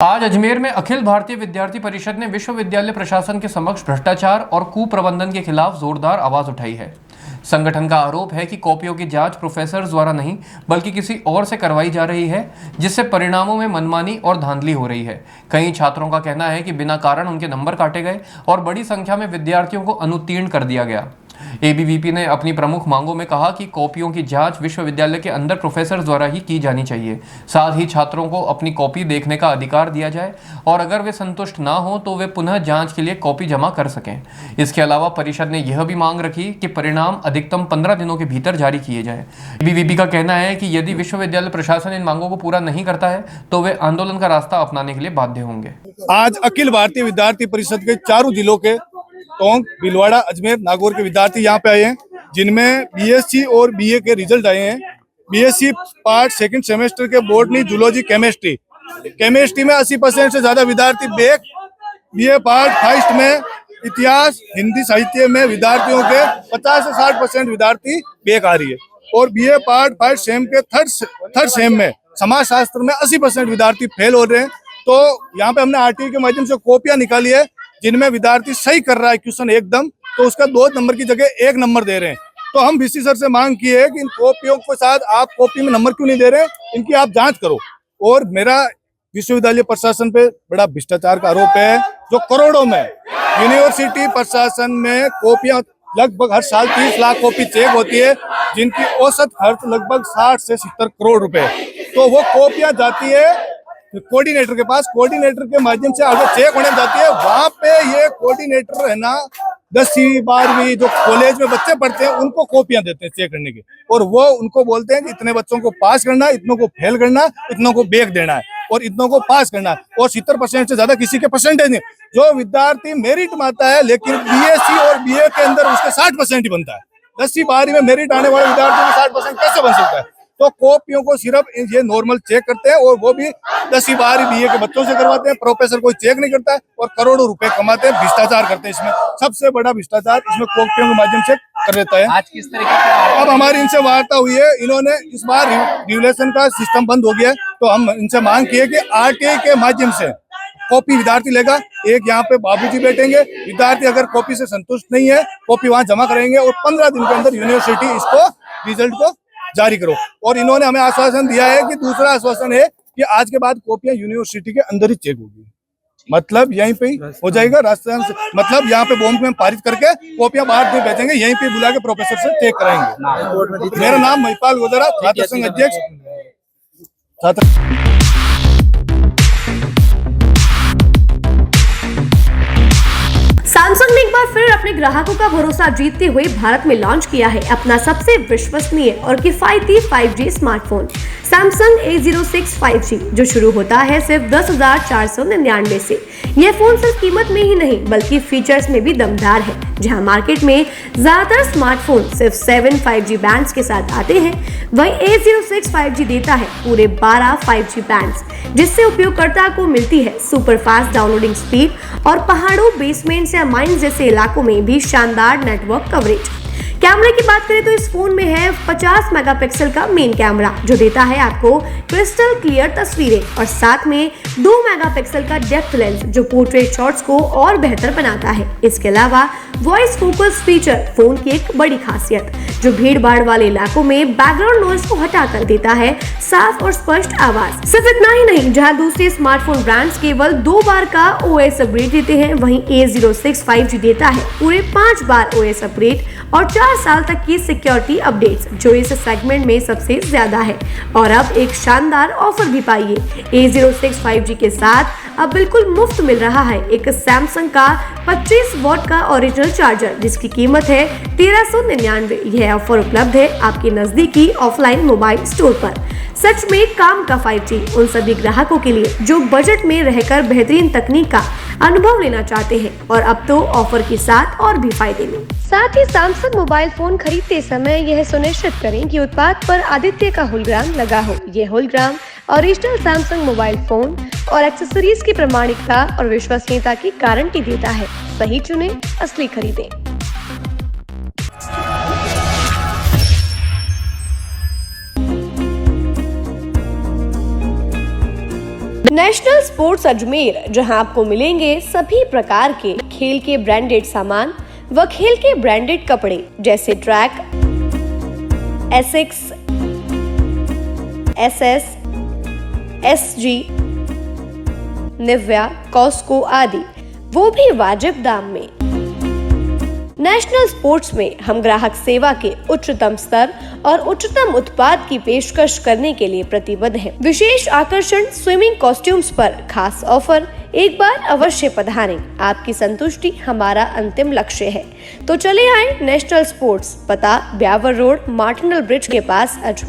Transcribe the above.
आज अजमेर में अखिल भारतीय विद्यार्थी परिषद ने विश्वविद्यालय प्रशासन के समक्ष भ्रष्टाचार और कुप्रबंधन के खिलाफ जोरदार आवाज उठाई है। संगठन का आरोप है कि कॉपियों की जांच प्रोफेसर द्वारा नहीं बल्कि किसी और से करवाई जा रही है, जिससे परिणामों में मनमानी और धांधली हो रही है। कई छात्रों का कहना है कि बिना कारण उनके नंबर काटे गए और बड़ी संख्या में विद्यार्थियों को अनुत्तीर्ण कर दिया गया। एबीवीपी ने अपनी प्रमुख मांगों में कहा कि कॉपियों की जांच विश्वविद्यालय के अंदर प्रोफेसर द्वारा ही की जानी चाहिए। साथ ही छात्रों को अपनी कॉपी देखने का अधिकार दिया जाए और अगर वे संतुष्ट ना हो तो वे पुनः जांच के लिए कॉपी जमा कर सकें। इसके अलावा परिषद ने यह भी मांग रखी कि परिणाम अधिकतम 15 दिनों के भीतर जारी किए जाएं। एबीवीपी का कहना है कि यदि विश्वविद्यालय प्रशासन इन मांगों को पूरा नहीं करता है तो वे आंदोलन का रास्ता अपनाने के लिए बाध्य होंगे। आज अखिल भारतीय विद्यार्थी परिषद के चारों जिलों के टोंक, भीलवाड़ा, अजमेर, नागौर के विद्यार्थी यहाँ पे आए हैं, जिनमें बीएससी और बीए के रिजल्ट आए हैं। बीएससी पार्ट सेकंड सेमेस्टर के बोटनी, जूलॉजी, केमिस्ट्री में 80% से ज्यादा विद्यार्थी बैक। बीए पार्ट फर्स्ट में इतिहास, हिंदी साहित्य में विद्यार्थियों के 50 से 60% विद्यार्थी बैक आ रही है। और बीए पार्ट फर्स्ट सेम के थर्ड सेम में समाज शास्त्र में 80% विद्यार्थी फेल हो रहे हैं। तो यहाँ पे हमने आरटीई के माध्यम से कॉपियां निकाली है, जिनमें विद्यार्थी सही कर रहा है क्वेश्चन एकदम, तो उसका 2 नंबर की जगह 1 नंबर दे रहे हैं। तो हम वीसी सर से मांग की है कि इन कॉपियों के साथ आप कॉपी में नंबर क्यों नहीं दे रहे, इनकी आप जांच करो। और मेरा विश्वविद्यालय प्रशासन पे बड़ा भ्रष्टाचार का आरोप है, जो करोड़ों में यूनिवर्सिटी प्रशासन में कॉपियां लगभग हर साल 30 लाख कॉपी चेक होती है, जिनकी औसत खर्च लगभग 60 से 70 करोड़ रुपए। तो वो कॉपियां जाती है कोऑर्डिनेटर के पास, कोऑर्डिनेटर के माध्यम से आगे चेक होने जाती है। वहां पे ये कोऑर्डिनेटर है ना 10वीं 12वीं जो कॉलेज में बच्चे पढ़ते हैं उनको कॉपियां देते हैं चेक करने की, और वो उनको बोलते हैं कि इतने बच्चों को पास करना है, इतनों को फेल करना है, इतनों को बैक देना है और इतनों को पास करना है। और 70% से ज्यादा किसी के परसेंटेज नहीं। जो विद्यार्थी मेरिट में आता है, लेकिन बीएससी और बीए के अंदर उसके 60% ही बनता है। 10वीं 12वीं में मेरिट आने वाले विद्यार्थियों में 60% कैसे बन सकता है? तो कॉपियों को सिर्फ ये नॉर्मल चेक करते हैं, और वो भी 10वीं 12वीं बीए के बच्चों से करवाते हैं। प्रोफेसर कोई चेक नहीं करता है और करोड़ों रुपए कमाते हैं, भ्रष्टाचार करते हैं। इसमें सबसे बड़ा भ्रष्टाचार इसमें कॉपियों के माध्यम से कर देता है। आज किस तरीके से अब हमारी इनसे वार्ता हुई है, इन्होंने इस बार रेगुलेशन का सिस्टम बंद हो गया है, तो हम इनसे मांग की है कि आरटीई के माध्यम से कॉपी विद्यार्थी लेगा। एक यहाँ पे बाबूजी बैठेंगे, विद्यार्थी अगर कॉपी से संतुष्ट नहीं है, कॉपी वहां जमा कराएंगे और 15 दिन के अंदर यूनिवर्सिटी इसको रिजल्ट को जारी करो। और इन्होंने हमें आश्वासन दिया है कि दूसरा आश्वासन है कि आज के बाद कॉपियां यूनिवर्सिटी के अंदर ही चेक होगी, मतलब यहीं पे ही हो जाएगा राजस्थान से, मतलब यहाँ पे बॉम्ब में पारित करके कॉपियां बाहर नहीं भेजेंगे, यहीं पे बुला के प्रोफेसर से चेक कराएंगे। मेरा नाम महिपाल गोदरा, छात्र संघ अध्यक्ष। सैमसंग ने एक बार फिर अपने ग्राहकों का भरोसा जीतते हुए भारत में लॉन्च किया है अपना सबसे विश्वसनीय और किफायती 5G smartphone Samsung A06 5G, जो शुरू होता है सिर्फ 10,499 से। यह फोन सिर्फ कीमत में ही नहीं बल्कि फीचर्स में भी दमदार है। जहां मार्केट में ज्यादातर स्मार्टफोन सिर्फ 7 5G बैंड्स के साथ आते हैं, वहीं A06 5G देता है पूरे 12 5G बैंड्स, जिससे उपयोगकर्ता को मिलती है सुपर फास्ट डाउनलोडिंग स्पीड और पहाड़ों, बेसमेंट्स या माइंस जैसे इलाकों में भी शानदार नेटवर्क कवरेज। कैमरे की बात करें तो इस फोन में है 50 मेगापिक्सल का मेन कैमरा, जो देता है आपको क्रिस्टल क्लियर तस्वीरें, और साथ में 2 मेगापिक्सल का डेप्थ लेंस, जो पोर्ट्रेट शॉट्स को और बेहतर बनाता है। इसके अलावा वॉइस फोकस फीचर फोन की एक बड़ी खासियत, जो भीड़ भाड़ वाले इलाकों में बैकग्राउंड नॉइज को हटाकर देता है साफ और स्पष्ट आवाज। सिर्फ इतना ही नहीं, जहां दूसरे स्मार्टफोन ब्रांड्स केवल 2 बार का OS अपग्रेड देते हैं, वहीं A06 5G देता है पूरे 5 बार OS अपग्रेड और 4 साल तक की सिक्योरिटी अपडेट्स, जो इस सेगमेंट में सबसे ज्यादा है। और अब एक शानदार ऑफर भी पाइए। A06 5G के साथ अब बिल्कुल मुफ्त मिल रहा है एक सैमसंग का 25 वॉट का ओरिजिनल चार्जर, जिसकी कीमत है 1399। यह ऑफर उपलब्ध है आपके नजदीकी ऑफलाइन मोबाइल स्टोर पर। सच में काम का 5G उन सभी ग्राहकों के लिए जो बजट में रहकर बेहतरीन तकनीक का अनुभव लेना चाहते हैं, और अब तो ऑफर के साथ और भी फायदे में। साथ ही सैमसंग मोबाइल फोन खरीदते समय यह सुनिश्चित करें कि उत्पाद पर आदित्य का होलोग्राम लगा हो। यह hologram original Samsung mobile phone और एक्सेसरीज की प्रामाणिकता और विश्वसनीयता की गारंटी देता है। सही चुनें, असली खरीदें। नए नेशनल स्पोर्ट्स अजमेर, जहां आपको मिलेंगे सभी प्रकार के खेल के ब्रांडेड सामान व खेल के ब्रांडेड कपड़े जैसे track, Asics, SS, SG, Nivia, Cosco आदि, वो भी वाजिब दाम में। नेशनल स्पोर्ट्स में हम ग्राहक सेवा के उच्चतम स्तर और उच्चतम उत्पाद की पेशकश करने के लिए प्रतिबद्ध हैं। विशेष आकर्षण स्विमिंग कॉस्ट्यूम्स पर खास ऑफर, एक बार अवश्य पधारें। आपकी संतुष्टि हमारा अंतिम लक्ष्य है। तो चले आए नेशनल स्पोर्ट्स, पता ब्यावर रोड, मार्टिनल ब्रिज के पास, अजमेर।